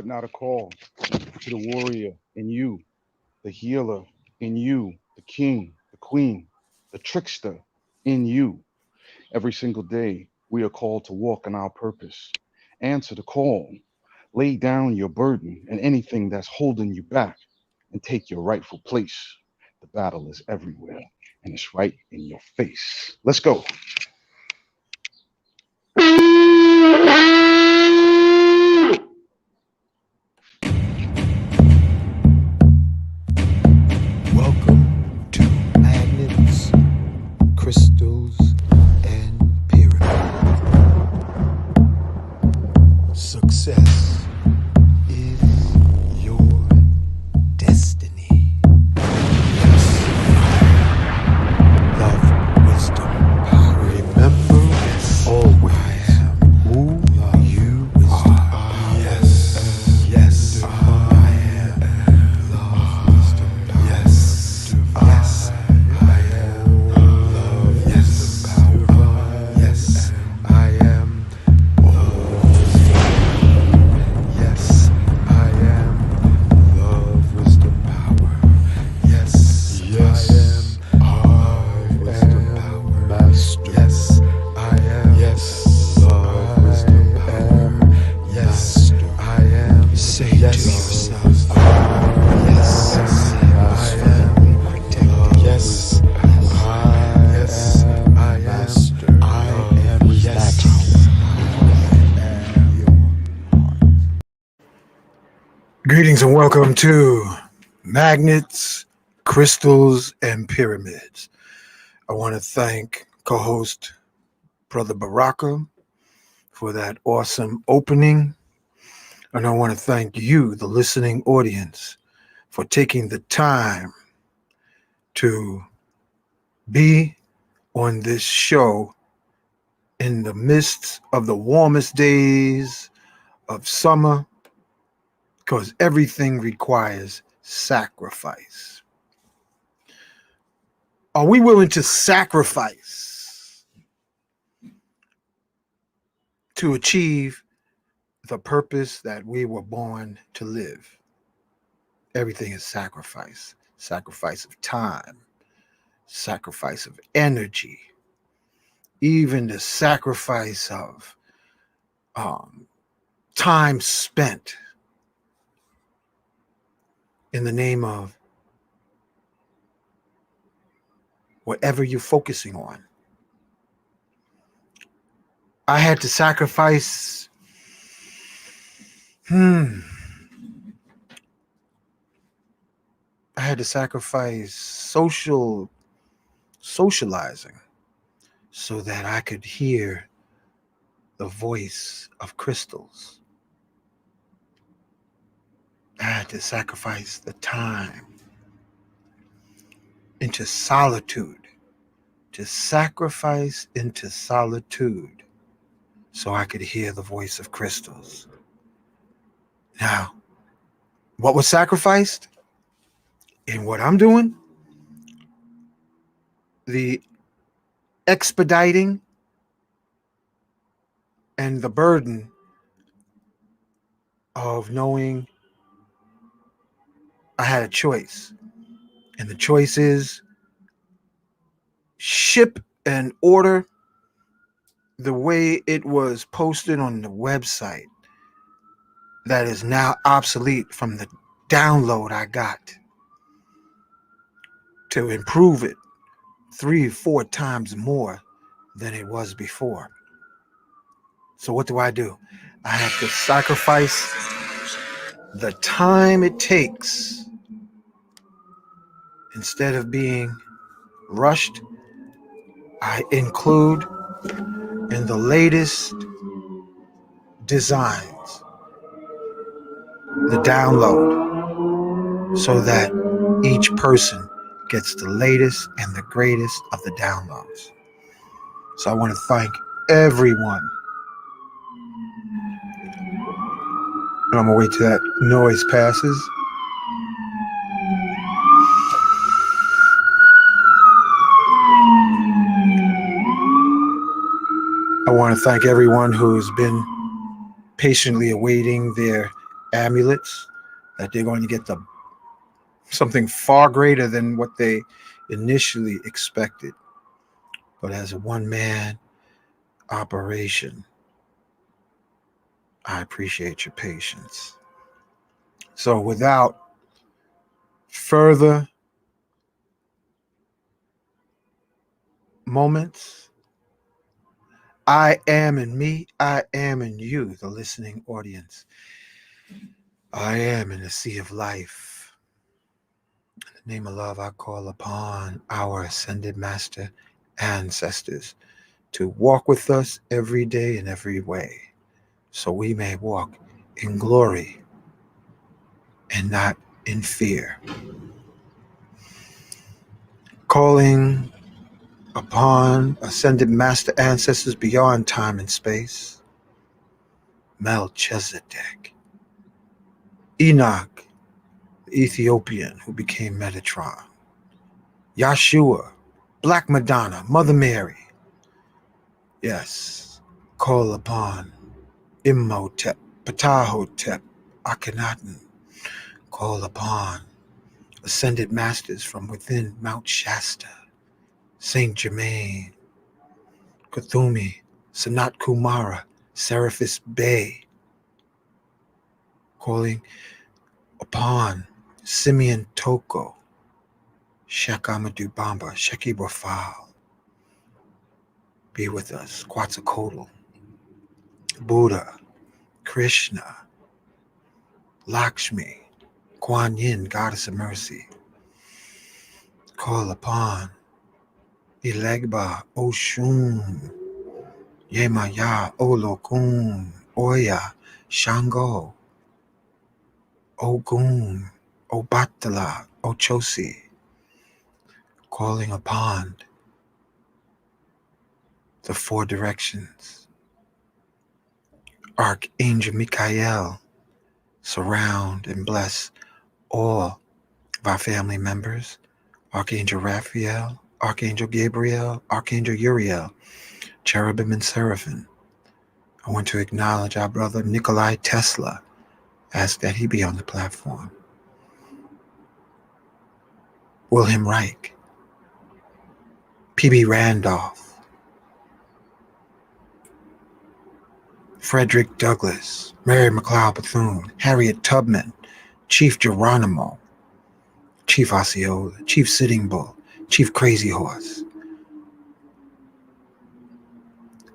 putting out a call to the warrior in you, the healer in you, the king, the queen, the trickster in you. Every single day, we are called to walk in our purpose. Answer the call. Lay down your burden and anything that's holding you back and take your rightful place. The battle is everywhere and it's right in your face. Let's go. Welcome to Magnets, Crystals, and Pyramids. Success is your destiny. Love, wisdom, power. Remember always who you are. Yes, yes, I am. Love, wisdom, power. Yes, yes, I am. Love, yes, power. Yes, I am. Yes, I am. Love, wisdom, power. Yes, yes, I am. Wisdom, power. Master. Yes, I am. Yes, love, wisdom, power. Yes, I am. Say yes, to yourself. Yes, I am. Yes, I am. Master. I am. Yes. Greetings and welcome to Magnets, Crystals, and Pyramids. I want to thank co-host Brother Baraka for that awesome opening. And I want to thank you, the listening audience, for taking the time to be on this show in the midst of the warmest days of summer, because everything requires sacrifice. Are we willing to sacrifice to achieve the purpose that we were born to live? Everything is sacrifice. Sacrifice of time, sacrifice of energy, even the sacrifice of time spent in the name of whatever you're focusing on. I had to sacrifice I had to sacrifice socializing so that I could hear the voice of crystals. I had to sacrifice the time into solitude, to sacrifice into solitude so I could hear the voice of crystals. Now, what was sacrificed in what I'm doing? The expediting and the burden of knowing I had a choice. And the choice is ship and order the way it was posted on the website that is now obsolete from the download I got, to improve it 3 or 4 times more than it was before. So what do? I have to sacrifice the time it takes. Instead of being rushed, I include in the latest designs the download so that each person gets the latest and the greatest of the downloads. So I want to thank everyone. And I'm going to wait till that noise passes. I want to thank everyone who's been patiently awaiting their amulets, that they're going to get something far greater than what they initially expected. But as a one-man operation, I appreciate your patience. So without further moments, I am in me, I am in you, the listening audience. I am in the sea of life. In the name of love, I call upon our ascended master ancestors to walk with us every day in every way, so we may walk in glory and not in fear. Calling upon ascended master ancestors beyond time and space, Melchizedek, Enoch, the Ethiopian who became Metatron, Yahshua, Black Madonna, Mother Mary. Yes, call upon Imhotep, Ptahhotep, Akhenaten. Call upon ascended masters from within Mount Shasta, Saint Germain, Kuthumi, Sanat Kumara, Seraphis Bey. Calling upon Simeon Toko, Sheikh Amadou Bamba, Sheikh Ibrafal. Be with us, Quetzalcoatl, Buddha, Krishna, Lakshmi, Kuan Yin, Goddess of Mercy. Call upon Ilegba, Oshun, Yemaya, Olokun, Oya, Shango, Ogun, Obatala, Ochosi. Calling upon the four directions. Archangel Michael, surround and bless all of our family members. Archangel Raphael, Archangel Gabriel, Archangel Uriel, Cherubim and Seraphim. I want to acknowledge our brother Nikolai Tesla. Ask that he be on the platform. Wilhelm Reich, P.B. Randolph, Frederick Douglass, Mary McLeod Bethune, Harriet Tubman, Chief Geronimo, Chief Osceola, Chief Sitting Bull, Chief Crazy Horse,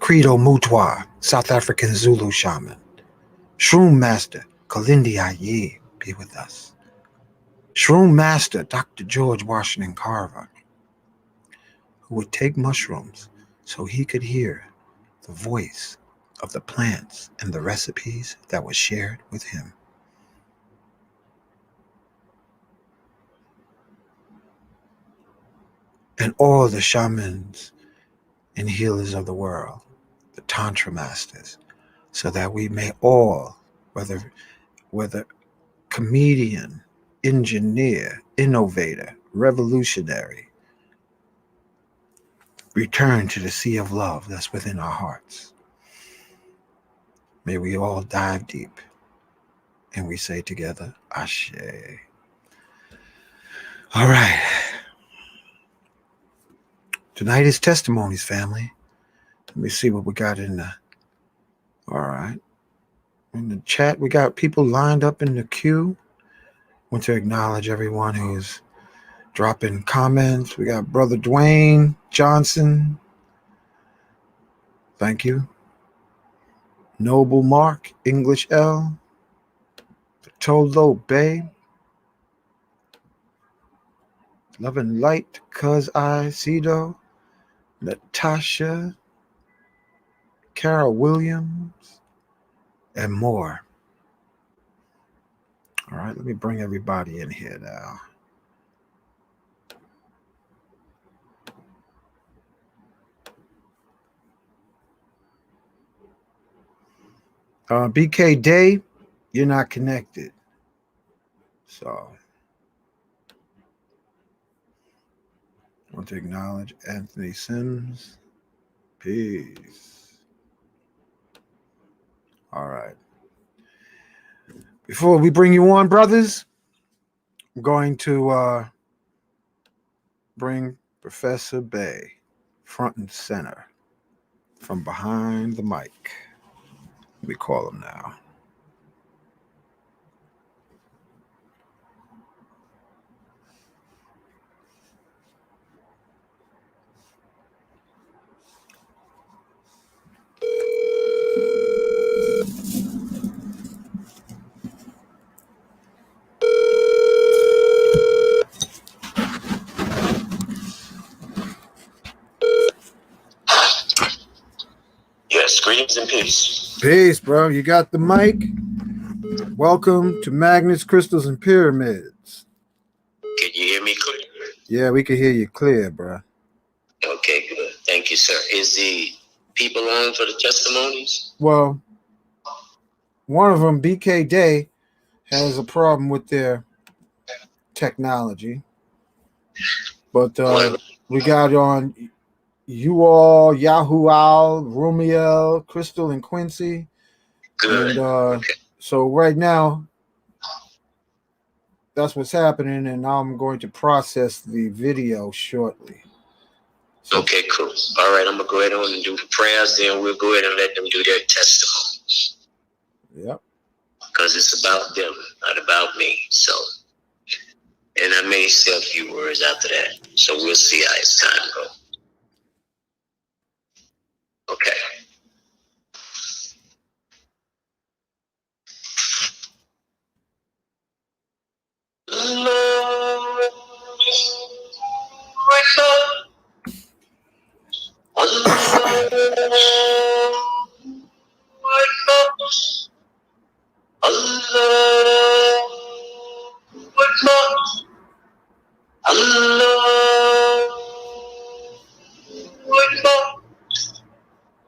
Credo Mutwa, South African Zulu Shaman, Shroom Master, Kalindi Aye, be with us. Shroom Master, Dr. George Washington Carver, who would take mushrooms so he could hear the voice of the plants and the recipes that were shared with him. And all the shamans and healers of the world, the Tantra masters, so that we may all, whether comedian, engineer, innovator, revolutionary, return to the sea of love that's within our hearts. May we all dive deep and we say together, Ashe. All right. Tonight is Testimonies, family. Let me see what we got in the. All right. In the chat, we got people lined up in the queue. Want to acknowledge everyone who's dropping comments. We got Brother Dwayne Johnson. Thank you. Noble Mark, English L. Tolo Bay. Love and Light, Cuz I, Cedo. Natasha, Carol Williams, and more. All right, let me bring everybody in here now. BK Day, you're not connected. So, I want to acknowledge Anthony Sims. Peace. All right. Before we bring you on, brothers, I'm going to bring Professor Bay front and center from behind the mic. We call him now. Yes, greetings and peace. Peace, bro. You got the mic? Welcome to Magnets, Crystals, and Pyramids. Can you hear me clear? Yeah, we can hear you clear, bro. Okay, good. Thank you, sir. Is the people on for the testimonies? Well, one of them, BK Day, has a problem with their technology. But we got on you all, Yahoo Al, Rumiel, Crystal, and Quincy. Good. And Okay. so right now, that's what's happening, and I'm going to process the video shortly. So, Okay, cool. All right, I'm going to go ahead on and do the prayers, then we'll go ahead and let them do their testimonies. Yep. Because it's about them, not about me. So, and I may say a few words after that. So we'll see how it's time goes. Okay.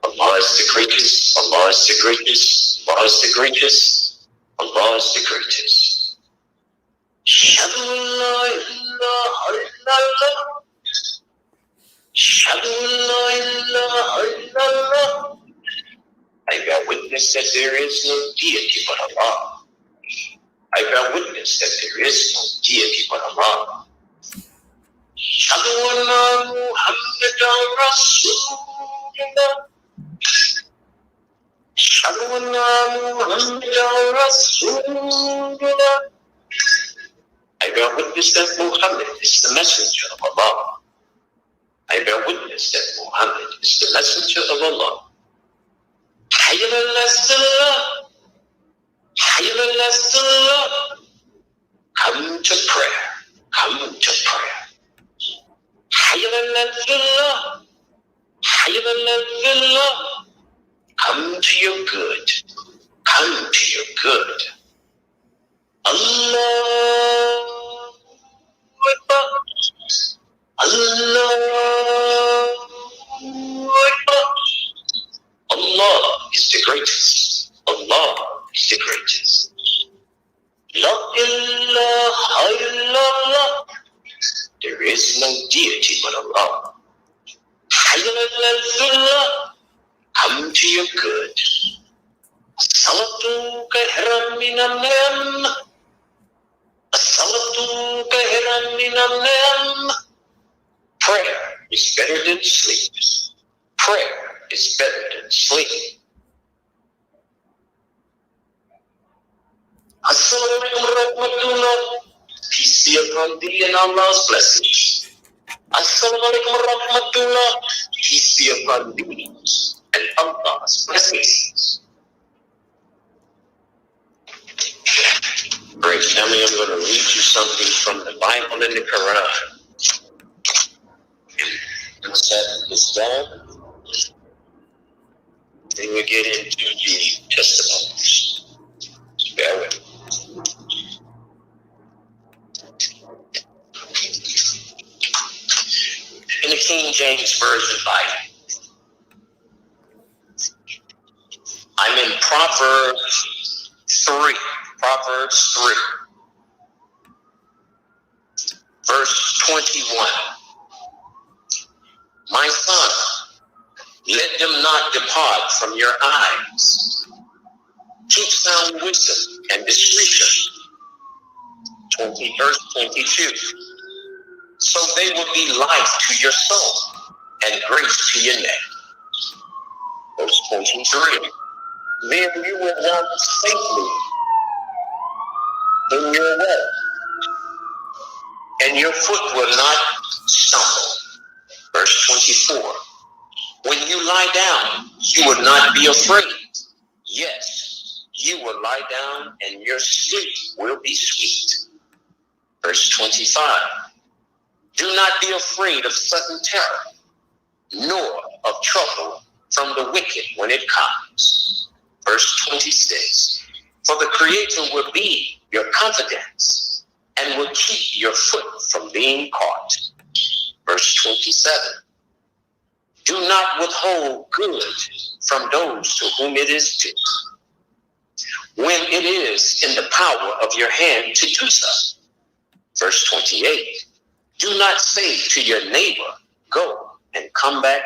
Allah is the greatest, Allah is the greatest, Allah is the greatest, Allah is the greatest. Shadu la ilaha illallah. Shadu la ilaha illallah. I bear witness that there is no deity but Allah. I bear witness that there is no deity but Allah. Shadu anna Muhammadan Rasulullah. Shadu anna Muhammadan Rasulullah. I bear witness that Muhammad is the messenger of Allah. I bear witness that Muhammad is the messenger of Allah. Hayya ala salah. Hayya ala salah. Come to prayer. Come to prayer. Hayya ala salah. Hayya ala salah. Come to your good. Come to your good. Allah Akbar. Allah Akbar. Allah is the greatest. Allah is the greatest. La ilaha illallah. There is no deity but Allah. Hayya ala salah. Come to your good. Salatu kahran minan niyam. Salatu kahran minan niyam. Prayer is better than sleep. Prayer is better than sleep. Assalamu alaikum warahmatullah. Peace be upon thee and Allah's blessings. Assalamu alaikum warahmatullah. Peace be upon thee and Allah's blessings. Great family, I'm going to read you something from the Bible and the Quran. Once that is done, then we'll get into the testimonies. Bear with me. In the King James Version Bible, I'm in Proverbs 3. Proverbs 3. Verse 21. My son, let them not depart from your eyes. Keep sound wisdom and discretion. Verse 22. So they will be life to your soul and grace to your neck. Verse 23. Then you will walk safely in your way, and your foot will not stumble. Verse 24. When you lie down, you will not be afraid. Yes, you will lie down, and your sleep will be sweet. Verse 25. Do not be afraid of sudden terror, nor of trouble from the wicked when it comes. Verse 26. For the Creator will be your confidence and will keep your foot from being caught. Verse 27. Do not withhold good from those to whom it is due, when it is in the power of your hand to do so. Verse 28. Do not say to your neighbor, go and come back,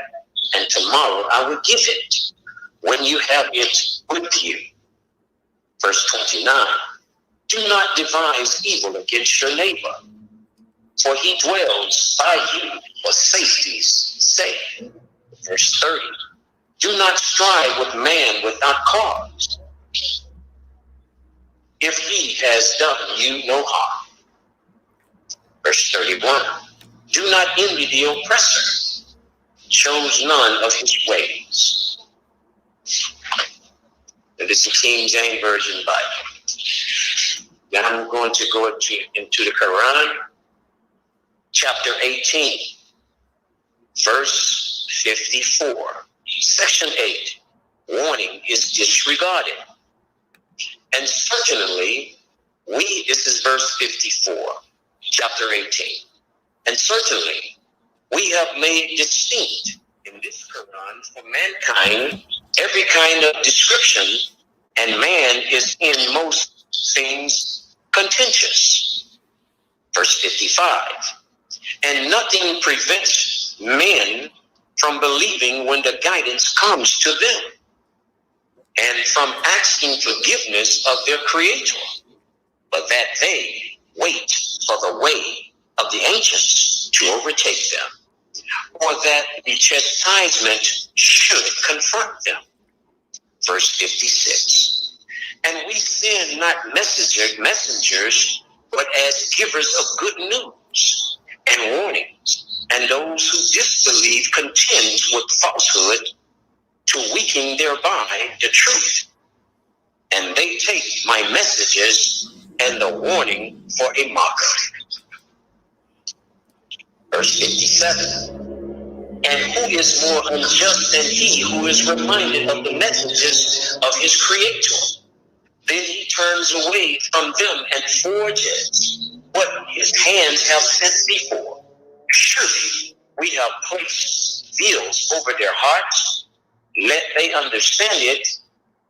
and tomorrow I will give it, when you have it with you. Verse 29. Do not devise evil against your neighbor, for he dwells by you for safety's sake. Verse 30. Do not strive with man without cause, if he has done you no harm. Verse 31. Do not envy the oppressor, chose none of his ways. And this is the King James Version Bible. Now I'm going to go into the Quran, chapter 18, verse 54. Section 8, warning is disregarded. And certainly, this is verse 54, chapter 18. And certainly, we have made distinct in this Quran for mankind every kind of description, and man is in most things contentious. Verse 55. And nothing prevents men from believing when the guidance comes to them, and from asking forgiveness of their Creator, but that they wait for the way of the ancients to overtake them, or that the chastisement should confront them. Verse 56. And we send not messengers, but as givers of good news and warnings, and those who disbelieve contend with falsehood, to weaken thereby the truth. And they take my messages and the warning for a mockery. Verse 57. And who is more unjust than he who is reminded of the messages of his Creator? Then he turns away from them and forges what his hands have sent before. Surely we have placed veils over their hearts, let they understand it,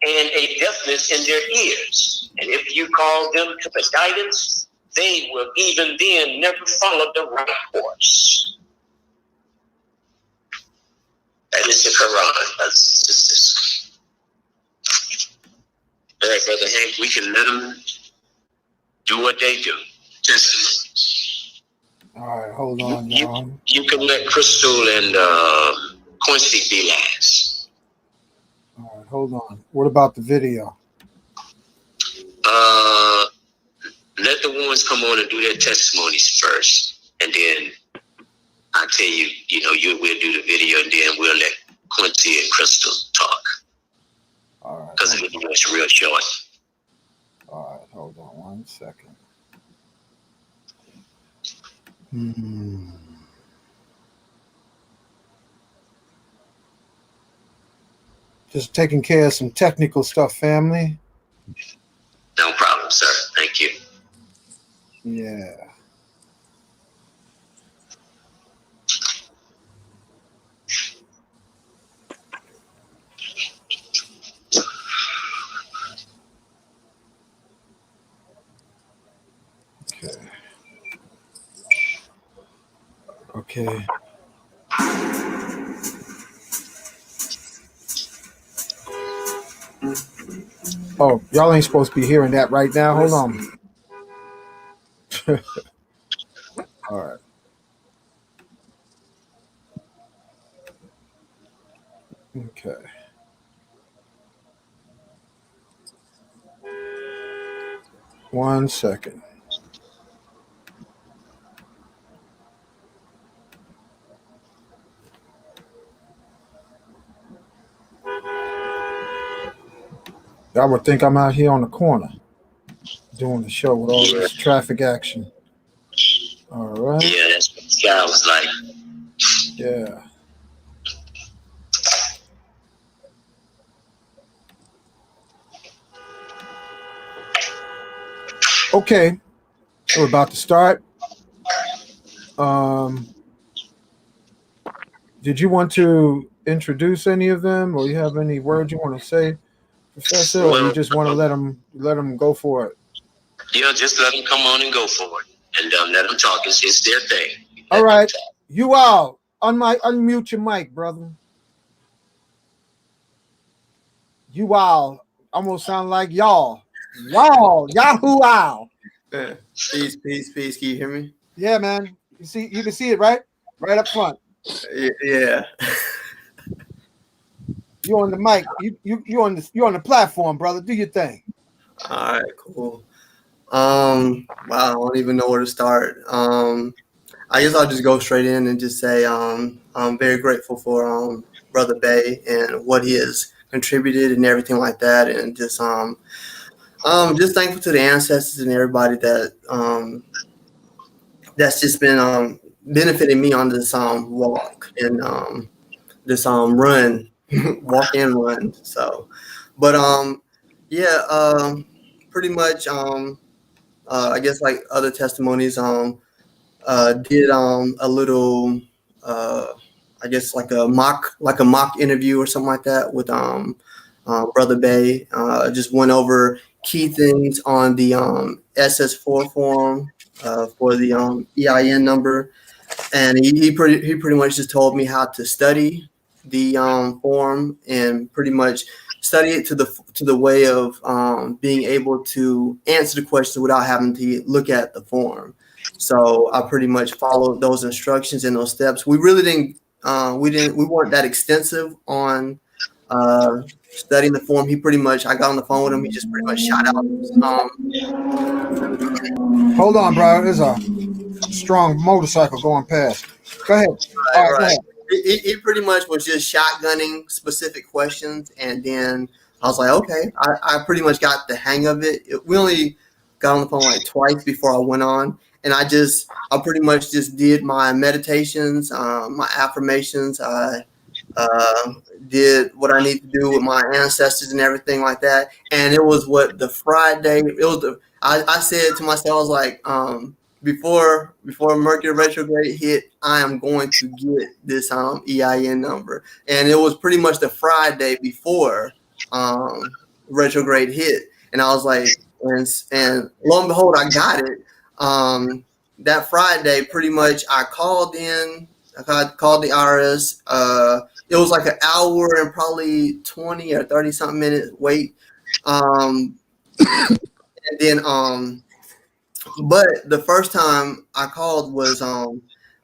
and a deafness in their ears. And if you call them to the guidance, they will even then never follow the right course. That is the Quran, brothers and sisters. All right, Brother Hank, we can let them do what they do. Testimonies. All right, hold on, y'all. You can let Crystal and Quincy be last. All right, hold on. What about the video? Let the ones come on and do their testimonies first, and then I'll tell you, we'll do the video, and then we'll let Quincy and Crystal talk. All right. Because the video is real short. All right, hold on 1 second. Just taking care of some technical stuff, family. No problem, sir. Thank you. Yeah. Okay. Oh, y'all ain't supposed to be hearing that right now. Hold on. All right. Okay. One second. Y'all would think I'm out here on the corner doing the show with all Yeah, this traffic action. All right. yeah, that's what the sky was like. Yeah. Okay. We're about to start. Um, did you want to introduce any of them, or you have any words you want to say, Professor, or you Well, just want to let them go for it? yeah, just let them come on and go for it, and let them talk. It's their thing. All right. You all unmute your mic, brother. You all almost sound like y'all. Yahoo owl. Peace, peace, peace. Can you hear me? Yeah, man. You can see it right up front. Yeah. You on the mic. You on the platform, brother. Do your thing. All right, cool. Wow, I don't even know where to start. I guess I'll just go straight in and just say I'm very grateful for Brother Bay and what he has contributed and everything like that, and just thankful to the ancestors and everybody that's just been benefiting me on this walk and this run, walk and run. So, but yeah, pretty much I guess like other testimonies did a little I guess like a mock interview or something like that with Brother Bay. Just went over key things on the SS4 form for the EIN number, and he pretty much just told me how to study the form and pretty much study it to the way of being able to answer the question without having to look at the form. So I pretty much followed those instructions and those steps. We really didn't we weren't that extensive on studying the form. I got on the phone with him. He just pretty much shot out. Hold on, bro. There's a strong motorcycle going past. Go ahead. All right, go ahead. He pretty much was just shotgunning specific questions, and then I was like, okay, I pretty much got the hang of it. We only got on the phone like twice before I went on, and I pretty much just did my meditations, my affirmations. I did what I need to do with my ancestors and everything like that. And it was I said to myself, I was like, before Mercury retrograde hit, I am going to get this EIN number. And it was pretty much the Friday before retrograde hit. And I was like, and lo and behold, I got it. That Friday, pretty much I called the IRS. It was like an hour and probably 20 or 30 something minute wait. And then but the first time I called was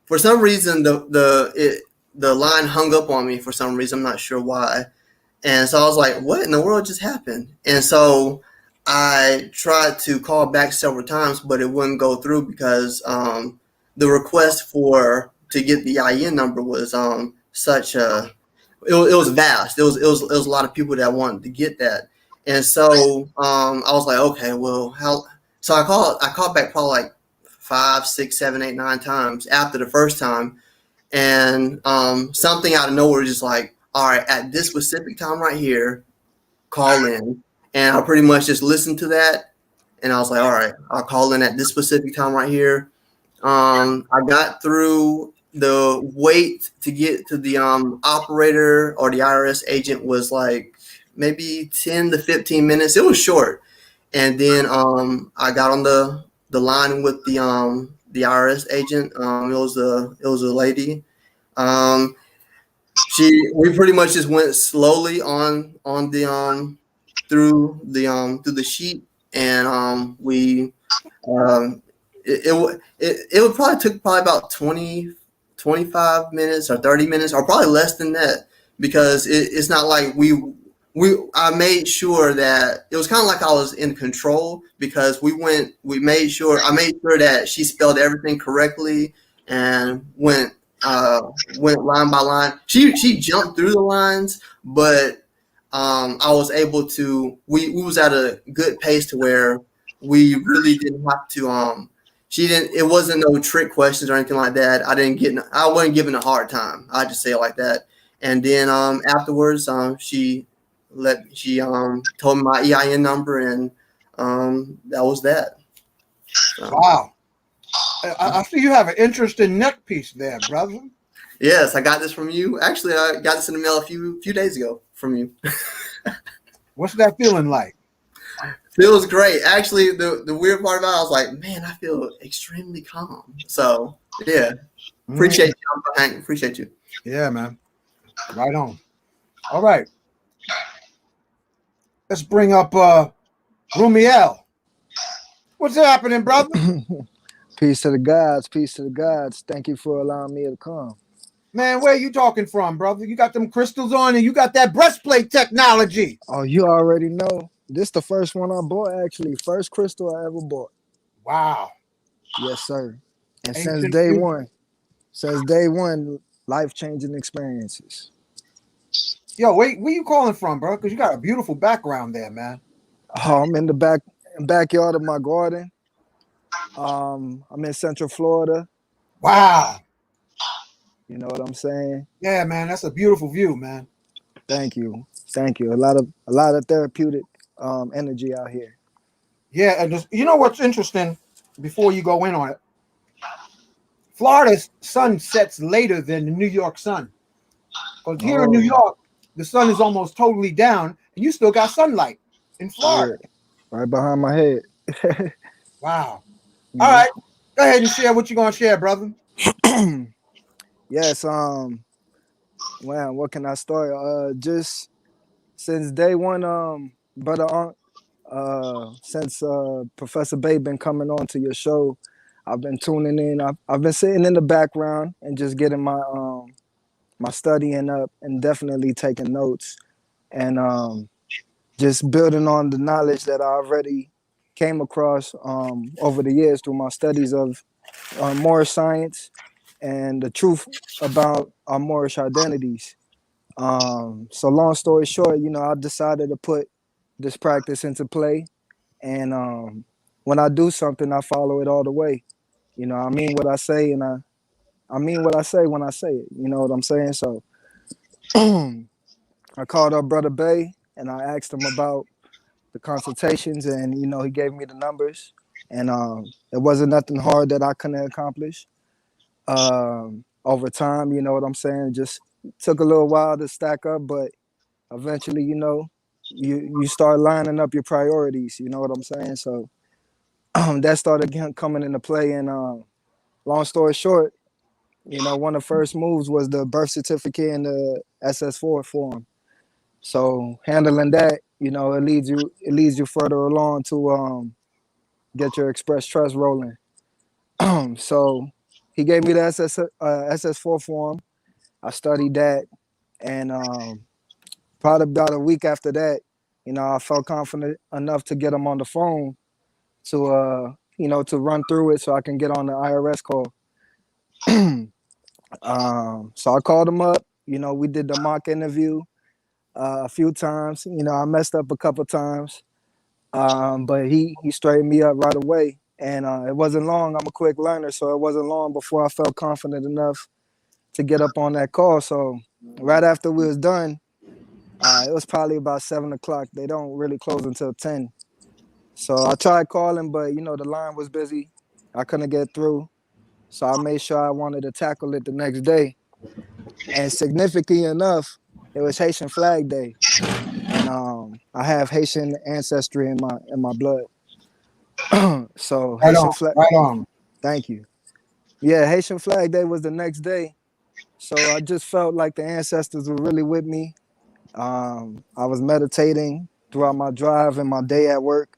for some reason the line hung up on me for some reason. I'm not sure why. And so I was like, what in the world just happened? And so I tried to call back several times, but it wouldn't go through because the request to get the IN number was it was vast. It was a lot of people that wanted to get that. And so I was like, okay, well, how? So I called back probably like 5, 6, 7, 8, 9 times after the first time, and something out of nowhere just like, all right, at this specific time right here, call in. And I pretty much just listened to that, and I was like, all right, I'll call in at this specific time right here. I got through. The wait to get to the operator or the IRS agent was like maybe 10 to 15 minutes. It was short. And then I got on the line with the IRS agent. It was a lady. We pretty much just went slowly on the through the sheet, and we it would probably took probably about 25 minutes or 30 minutes or probably less than that, because it's not like I made sure that it was kind of like I was in control, because I made sure that she spelled everything correctly and went line by line. She jumped through the lines, but I was able to. We was at a good pace to where we really didn't have to. She didn't. It wasn't no trick questions or anything like that. I wasn't given a hard time. I just say it like that. And then afterwards, she told me my EIN number, and that was that. So, Wow. I see you have an interesting neck piece there, brother. yes, I got this from you. Actually, I got this in the mail a few days ago from you. What's that feeling like? Feels great. Actually, the weird part about it, I was like, man, I feel extremely calm. So yeah, appreciate you, Hank. Appreciate you. Yeah, man. Right on. All right. Let's bring up Rumiel. What's happening, brother? Peace to the gods. Peace to the gods. Thank you for allowing me to come. Man, where you talking from, brother? You got them crystals on and you got that breastplate technology. Oh, you already know. This the first one I bought, actually. First crystal I ever bought. Wow. Yes, sir. And Ancient since day one, life-changing experiences. Yo, where you calling from, bro? Because you got a beautiful background there, man. Oh, I'm in the backyard of my garden. I'm in Central Florida. Wow. You know what I'm saying? Yeah, man, that's a beautiful view, man. Thank you. A lot of therapeutic energy out here. Yeah, and you know what's interesting before you go in on it? Florida's sun sets later than the New York sun. Because here in New York, the sun is almost totally down, and you still got sunlight in Florida. Yeah, right behind my head. Wow. All right. Go ahead and share what you're going to share, brother. Yes, wow, what can I start? Just since day one, brother since Professor Bay been coming on to your show, I've been tuning in. I've been sitting in the background and just getting my studying up and definitely taking notes and just building on the knowledge that I already came across over the years through my studies of Moorish science and the truth about our Moorish identities. So long story short, I decided to put this practice into play, and when I do something, I follow it all the way. I mean what I say, and I mean what I say when I say it. You know what I'm saying? So I called up Brother Bay and I asked him about the consultations, and he gave me the numbers, and it wasn't nothing hard that I couldn't accomplish. Over time, you know what I'm saying? It just took a little while to stack up, but eventually, you start lining up your priorities. You know what I'm saying? So that started coming into play, and long story short, one of the first moves was the birth certificate and the SS4 form. So handling that, it leads you further along to get your express trust rolling. So he gave me the SS4 form. I studied that, and probably about a week after that, I felt confident enough to get him on the phone to to run through it so I can get on the IRS call. So I called him up. We did the mock interview a few times. I messed up a couple times, but he straightened me up right away. And it wasn't long. I'm a quick learner, so it wasn't long before I felt confident enough to get up on that call. So right after we was done, it was probably about 7 o'clock. They don't really close until 10. So I tried calling, but the line was busy. I couldn't get through. So I made sure I wanted to tackle it the next day. And significantly enough, it was Haitian Flag Day. And I have Haitian ancestry in my blood. So Right Haitian on, Flag. right on. Thank you. Yeah, Haitian Flag Day was the next day. So I just felt like the ancestors were really with me. I was meditating, throughout my drive and my day at work.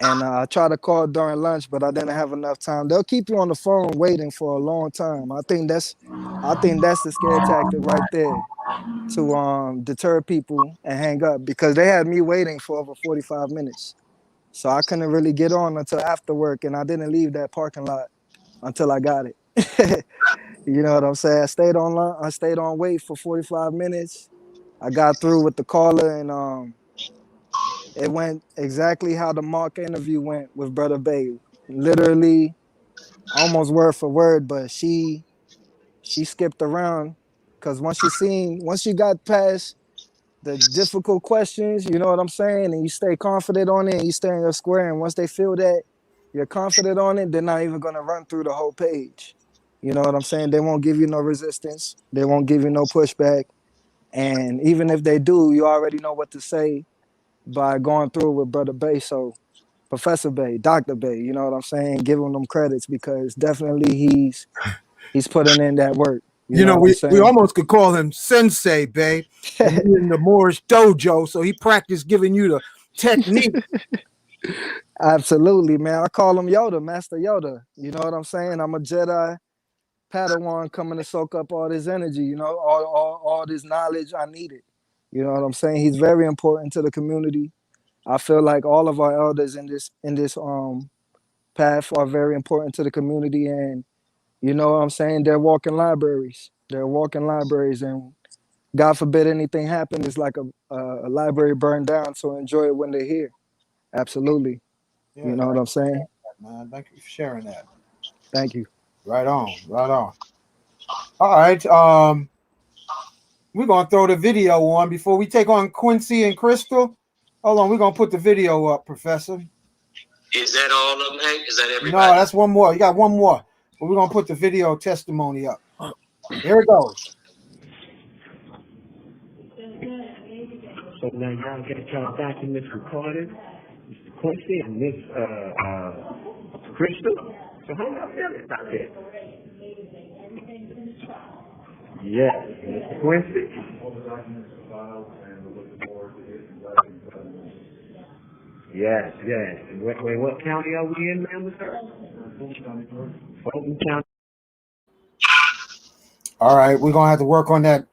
And I tried to call during lunch, but I didn't have enough time. They'll keep you on the phone waiting for a long time. I think that's the scare tactic right there to deter people and hang up, because they had me waiting for over 45 minutes. So I couldn't really get on until after work, and I didn't leave that parking lot until I got it. You know what I'm saying? I stayed on wait for 45 minutes. I got through with the caller, and it went exactly how the mock interview went with Brother Bay. Literally almost word for word, but she skipped around, because once you got past the difficult questions, you know what I'm saying, and you stay confident on it and you stay in your square, and once they feel that you're confident on it, they're not even gonna run through the whole page. You know what I'm saying? They won't give you no resistance. They won't give you no pushback. And even if they do, you already know what to say by going through with Brother Bay. So Professor Bay, Dr. Bay, you know what I'm saying? Give him them credits, because definitely he's putting in that work. You You know know, what I'm we saying? almost could call him Sensei, babe. And he in the Moorish dojo, so he practiced giving you the technique. Absolutely, man. I call him Yoda, Master Yoda. You know what I'm saying? I'm a Jedi Padawan coming to soak up all this energy, you know, all this knowledge I needed. You know what I'm saying? He's very important to the community. I feel like all of our elders in this path are very important to the community, and you know what I'm saying? They're walking libraries. They're walking libraries, and God forbid anything happen, it's like a library burned down. So enjoy it when they're here. Absolutely. Yeah, You know what I'm saying? man. Thank you for sharing that. Thank you. Right on, right on. All right. We're gonna throw the video on before we take on Quincy and Crystal. Hold on, we're gonna put the video up, Professor. Is that all of them, Hank? Is that No, everybody? that's one more. You got one more. But we're gonna put the video testimony up. Here it goes. So now y'all get y'all back in this recording, Mr. Quincy and Miss Crystal. So how y'all feeling about that? Yes, Mr. Quincy. Yes, yes. And what county are we in now, Mr. Fulton County. All right, we're gonna have to work on that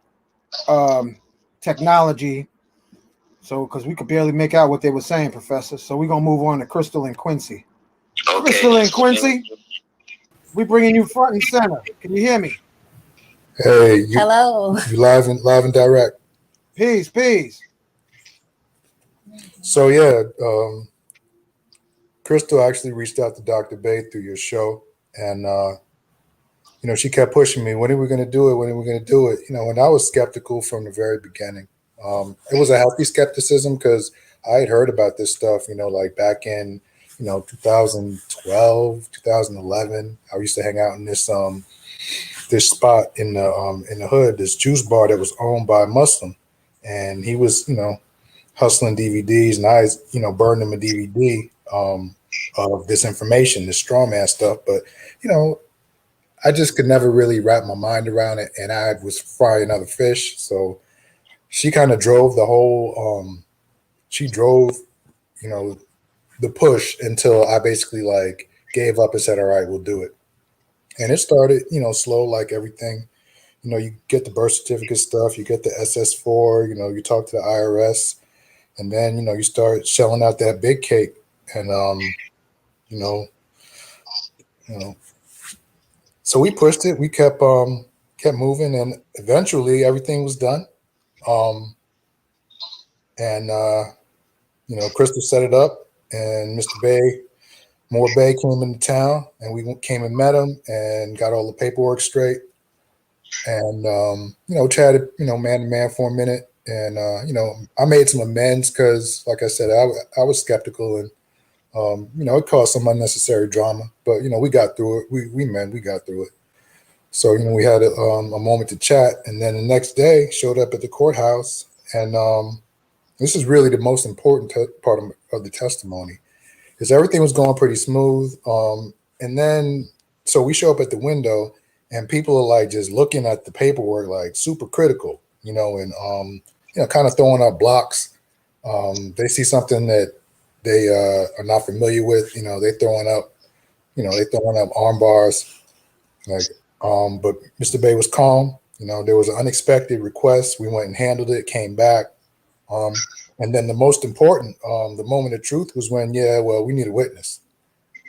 technology. So, because we could barely make out what they were saying, Professor. So we're gonna move on to Crystal and Quincy. Okay. Crystal and Quincy, we bringing you front and center. Can you hear me? Hey, Hello. you live and direct. Peace, peace. So yeah, Crystal actually reached out to Dr. Bay through your show, and you know, she kept pushing me. When are we going to do it? When are we going to do it? You know, and I was skeptical from the very beginning. It was a healthy skepticism because I had heard about this stuff, you know, like back in 2012, 2011. I used to hang out in this spot in the hood, this juice bar that was owned by a Muslim, and he was, hustling DVDs, and I, burned him a DVD of this information, this straw man stuff. But, I just could never really wrap my mind around it, and I was frying other fish. So she kind of drove the whole, the push until I basically like gave up and said, all right, we'll do it. And it started, slow like everything. You get the birth certificate stuff, you get the SS4, you talk to the IRS, and then, you start shelling out that big cake. And, so we pushed it, we kept moving, and eventually everything was done. Crystal set it up, and Mr. Bay, Moore Bay came into town, and we came and met him and got all the paperwork straight. And, chatted, man to man for a minute. And, I made some amends because, like I said, I was skeptical, and, it caused some unnecessary drama. But, we got through it. We got through it. So, we had a moment to chat. And then the next day showed up at the courthouse. And this is really the most important part of the testimony, because everything was going pretty smooth. And then, so we show up at the window, and people are like just looking at the paperwork, like super critical, and kind of throwing up blocks. They see something that they are not familiar with. They throwing up, arm bars. But Mr. Bay was calm. There was an unexpected request. We went and handled it, came back. And then the most important, the moment of truth was when, we need a witness.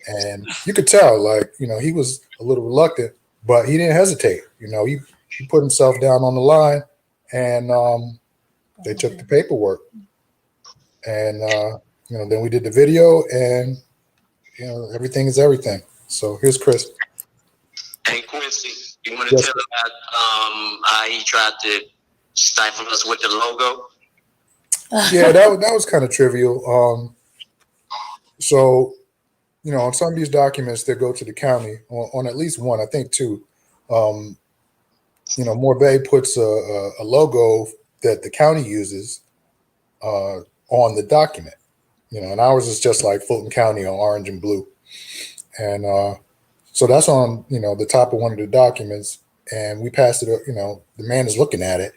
And you could tell, he was a little reluctant, but he didn't hesitate. He put himself down on the line, and they took the paperwork. And, then we did the video, and, everything is everything. So here's Chris. Hey, Quincy, you want to tell about how he tried to stifle us with the logo? Yeah, that was kind of trivial. So, on some of these documents that go to the county, on at least one, I think two, Morbay puts a logo that the county uses on the document, and ours is just like Fulton County on orange and blue. And so that's on, the top of one of the documents, and we passed it, the man is looking at it,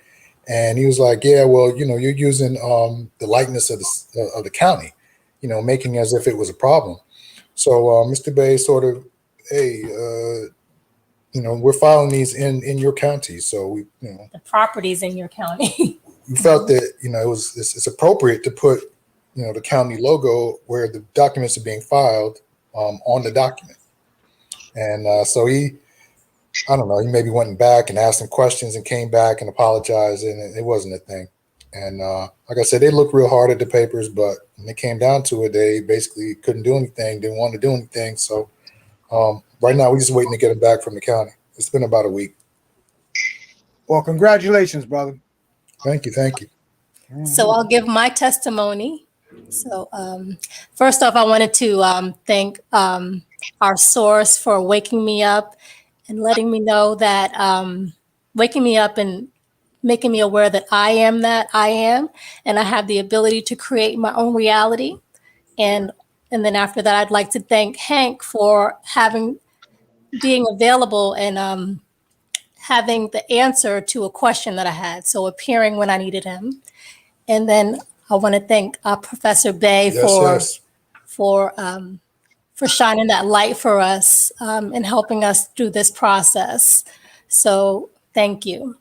and he was like, yeah, well, you're using the likeness of the county, making as if it was a problem. So Mr. Bay sort of, hey, we're filing these in your county. So we, the properties in your county. We felt that, it's appropriate to put, the county logo where the documents are being filed on the document. And so he maybe went back and asked some questions and came back and apologized, and it wasn't a thing. And like I said, they looked real hard at the papers, but when it came down to it, they basically couldn't do anything, didn't want to do anything. So right now, we're just waiting to get them back from the county. It's been about a week. Well, congratulations, brother. Thank you. So I'll give my testimony. So first off, I wanted to thank our source for waking me up and letting me know that, waking me up and making me aware that I am, and I have the ability to create my own reality. And then after that, I'd like to thank Hank for being available and having the answer to a question that I had. So appearing when I needed him. And then I want to thank Professor Bay for shining that light for us and helping us through this process. So thank you.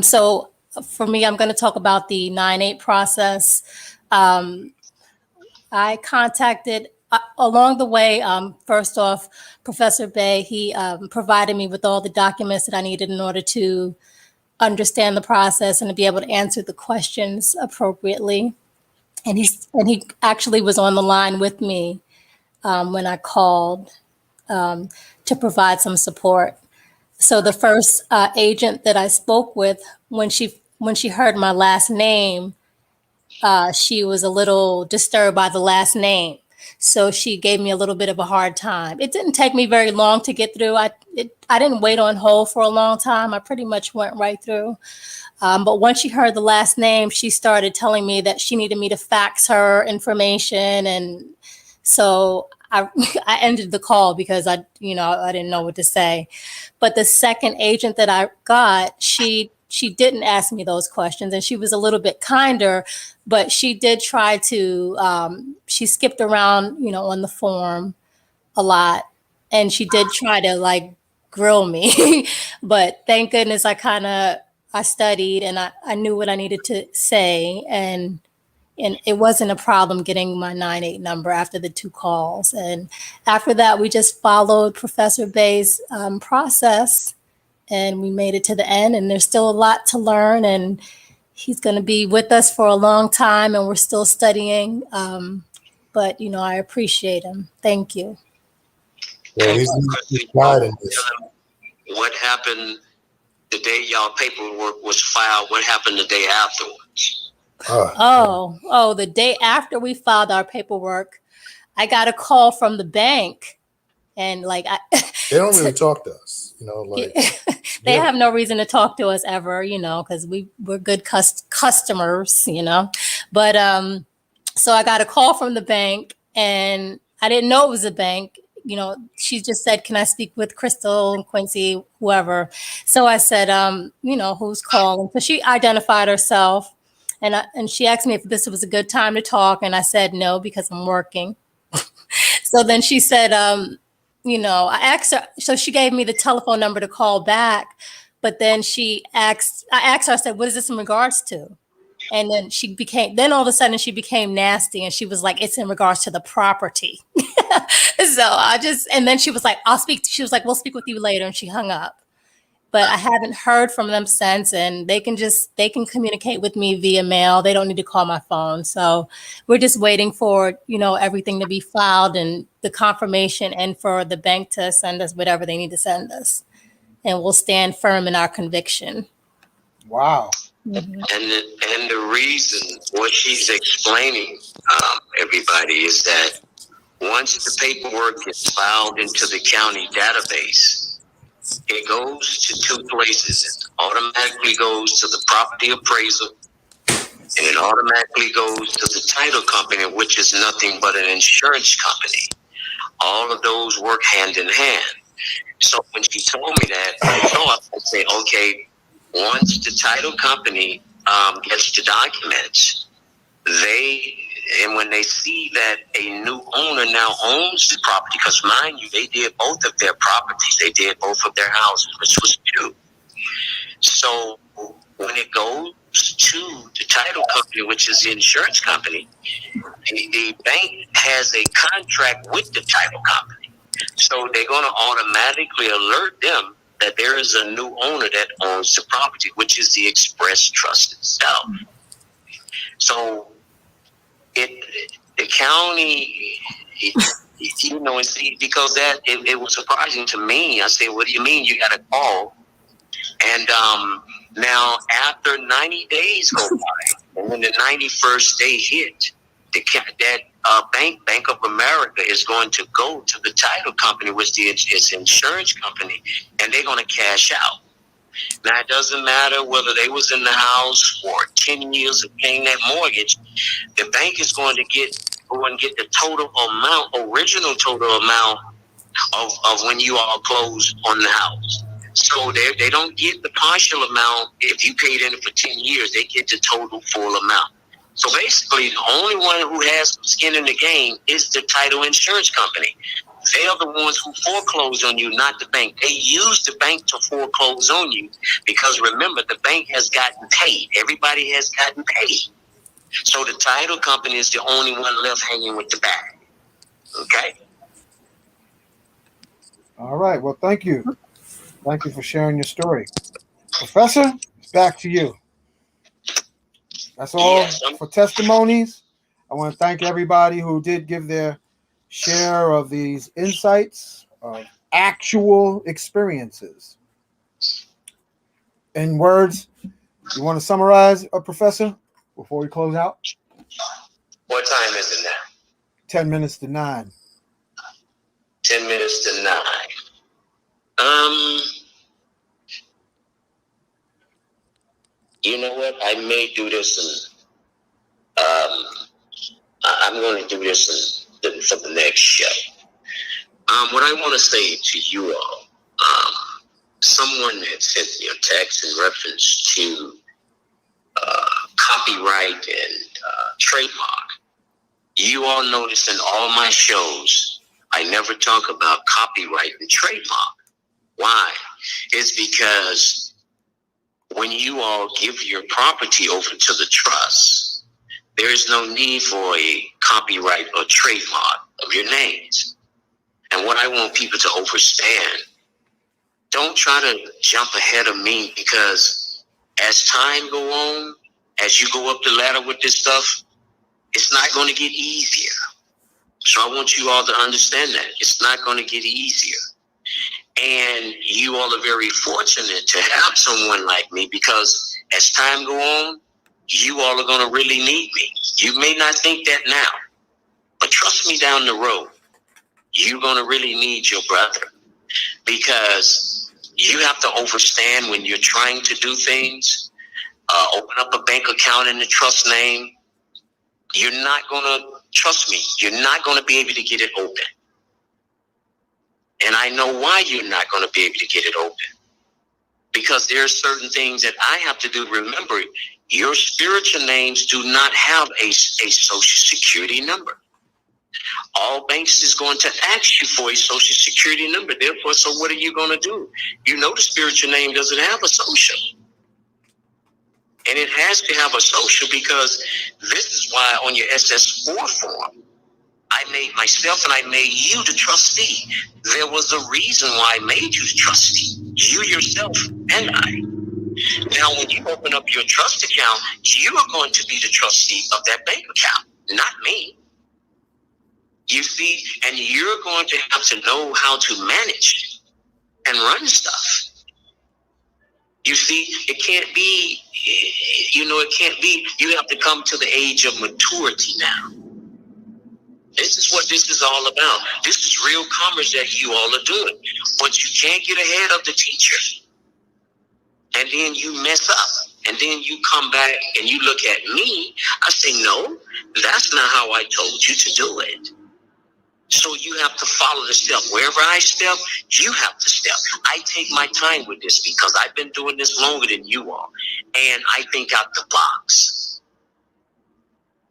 So for me, I'm going to talk about the 9/8 process. I contacted along the way, first off, Professor Bay. He provided me with all the documents that I needed in order to understand the process and to be able to answer the questions appropriately. And he actually was on the line with me when I called to provide some support. So the first agent that I spoke with, when she heard my last name, she was a little disturbed by the last name. So she gave me a little bit of a hard time. It didn't take me very long to get through. I didn't wait on hold for a long time. I pretty much went right through. But once she heard the last name, she started telling me that she needed me to fax her information. And so I ended the call because I didn't know what to say. But the second agent that I got, she didn't ask me those questions, and she was a little bit kinder, but she did try to, she skipped around, on the form a lot, and she did try to grill me, but thank goodness I studied and I knew what I needed to say, and it wasn't a problem getting my 9/8 number after the 2 calls. And after that, we just followed Professor Bay's process, and we made it to the end. And there's still a lot to learn, and he's going to be with us for a long time, and we're still studying. But I appreciate him. Thank you. Yeah, he's what happened the day y'all paperwork was filed? What happened the day afterwards? The day after we filed our paperwork, I got a call from the bank, and they don't really talk to us, they have no reason to talk to us ever, because we're good customers, But so I got a call from the bank, and I didn't know it was a bank. She just said, "Can I speak with Crystal and Quincy, whoever?" So I said, "Who's calling?" So she identified herself. And she asked me if this was a good time to talk, and I said no because I'm working. So then she said, I asked her, so she gave me the telephone number to call back, but then I asked her, I said, what is this in regards to? And then all of a sudden she became nasty, and she was like, it's in regards to the property. And then she was like, she was like, we'll speak with you later. And she hung up. But I haven't heard from them since, and they can communicate with me via mail. They don't need to call my phone. So we're just waiting for, everything to be filed and the confirmation, and for the bank to send us whatever they need to send us. And we'll stand firm in our conviction. Wow. Mm-hmm. And the reason, what she's explaining, everybody, is that once the paperwork gets filed into the county database, it goes to two places. It automatically goes to the property appraiser, and it automatically goes to the title company, which is nothing but an insurance company. All of those work hand in hand. So when she told me that, I said, okay, once the title company gets the documents, when they see that a new owner now owns the property, because mind you, they did both of their properties, they did both of their houses, which was new. So when it goes to the title company, which is the insurance company, the bank has a contract with the title company. So they're going to automatically alert them that there is a new owner that owns the property, which is the express trust itself. So the county, and see, because that it was surprising to me. I said, "What do you mean you got a call?" And now after 90 days go by, and when the 91st day hit, Bank of America is going to go to the title company, which is its insurance company, and they're going to cash out. Now, it doesn't matter whether they was in the house for 10 years of paying that mortgage. The bank is going to get the total amount, original total amount of when you all close on the house. So they don't get the partial amount if you paid in it for 10 years. They get the total full amount. So basically, the only one who has some skin in the game is the title insurance company. They are the ones who foreclose on you, not the bank. They use the bank to foreclose on you because, remember, the bank has gotten paid. Everybody has gotten paid. So the title company is the only one left hanging with the bag. Okay? All right. Well, thank you. Thank you for sharing your story. Professor, it's back to you. That's all for testimonies. I want to thank everybody who did give their share of these insights of actual experiences. In words, you want to summarize, Professor, before we close out? What time is it now? 10 minutes to 9. 10 minutes to 9. You know what? I may do this, I'm going to do this for the next show. What I want to say to you all, someone had sent me a text in reference to copyright and trademark. You all notice in all my shows, I never talk about copyright and trademark. Why? It's because when you all give your property over to the trust, there is no need for a copyright or trademark of your names. And what I want people to understand, don't try to jump ahead of me, because as time go on, as you go up the ladder with this stuff, it's not going to get easier. So I want you all to understand that. It's not going to get easier. And you all are very fortunate to have someone like me, because as time go on, you all are going to really need me. You may not think that now, but trust me, down the road, you're going to really need your brother, because you have to understand when you're trying to do things, open up a bank account in the trust name, you're not going to, trust me, you're not going to be able to get it open. And I know why you're not going to be able to get it open. Because there are certain things that I have to do. Remember, Your spiritual names do not have a social security number. All banks is going to ask you for a social security number. Therefore, so what are you going to do? You know the spiritual name doesn't have a social. And it has to have a social because this is why on your SS4 form, I made myself and I made you the trustee. There was a reason why I made you the trustee. You yourself and I. Now, when you open up your trust account, you are going to be the trustee of that bank account, not me. You see, and you're going to have to know how to manage and run stuff. You see, it can't be, you have to come to the age of maturity now. This is what this is all about. This is real commerce that you all are doing. But you can't get ahead of the teacher. And then you mess up. And then you come back and you look at me. I say, no, that's not how I told you to do it. So you have to follow the step. Wherever I step, you have to step. I take my time with this because I've been doing this longer than you all. And I think out the box.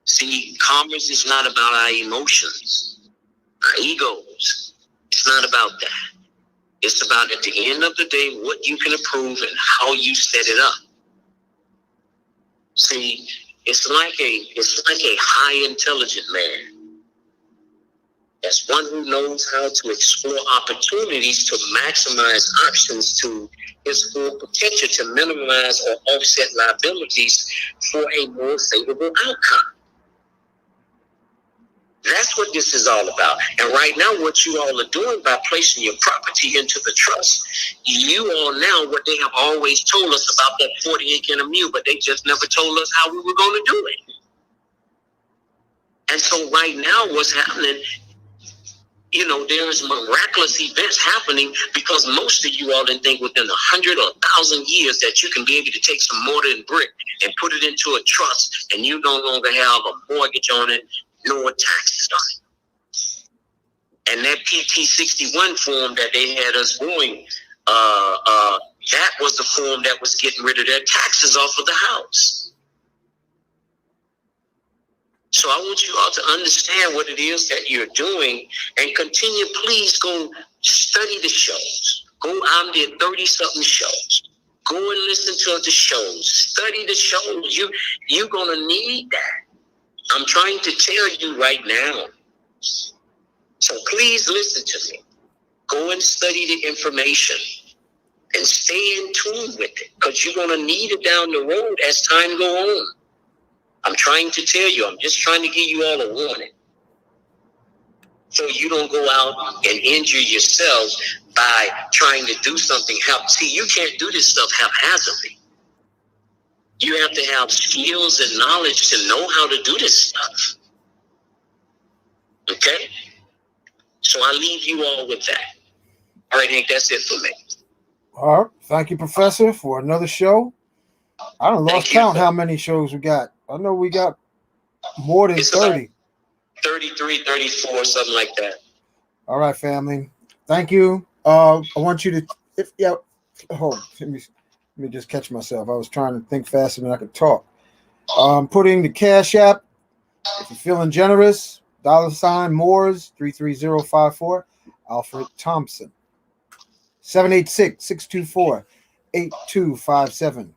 See, commerce is not about our emotions, our egos. It's not about that. It's about, at the end of the day, what you can approve and how you set it up. See, it's like a high intelligent man. As one who knows how to explore opportunities to maximize options to his full potential to minimize or offset liabilities for a more favorable outcome. That's what this is all about. And right now, what you all are doing by placing your property into the trust, you all now, what they have always told us about that 40 acre and a mule, but they just never told us how we were going to do it. And so right now, what's happening, there's miraculous events happening because most of you all didn't think within 100 or 1,000 years that you can be able to take some mortar and brick and put it into a trust and you no longer have a mortgage on it, nor taxes on it. And that PT-61 form that they had us going, that was the form that was getting rid of their taxes off of the house. So I want you all to understand what it is that you're doing and continue. Please go study the shows. I'm there 30-something shows. Go and listen to the shows. Study the shows. You're going to need that. I'm trying to tell you right now. So please listen to me. Go and study the information and stay in tune with it because you're going to need it down the road as time goes on. I'm trying to tell you. I'm just trying to give you all a warning. So you don't go out and injure yourselves by trying to do something. See, you can't do this stuff haphazardly. You have to have skills and knowledge to know how to do this stuff. Okay? So I leave you all with that. All right, Hank, that's it for me. All right. Thank you, Professor, for another show. I don't lost count how many shows we got. I know we got more than 30. 33, 34, something like that. All right, family. Thank you. I want you to, let me just catch myself. I was trying to think faster than I could talk. Putting the Cash App, if you're feeling generous, $ Moors 33054, Alfred Thompson. 786-624-8257.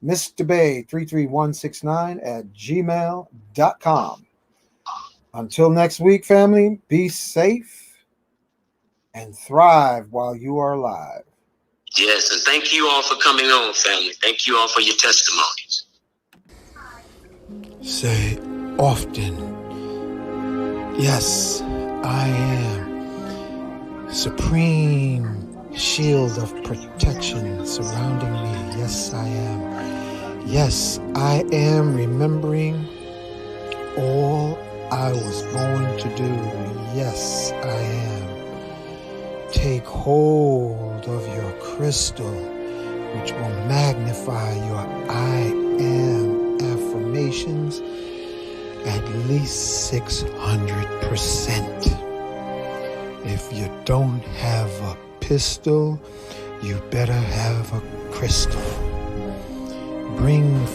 Mr. Bay 33169 at gmail.com. Until next week, family, be safe and thrive while you are alive. Yes, and thank you all for coming on, family. Thank you all for your testimonies. Say often, yes, I am. Supreme shield of protection surrounding me. Yes, I am. Yes, I am remembering all I was born to do. Yes, I am. Take hold of your crystal, which will magnify your I am affirmations at least 600%. If you don't have a pistol, you better have a crystal. Bring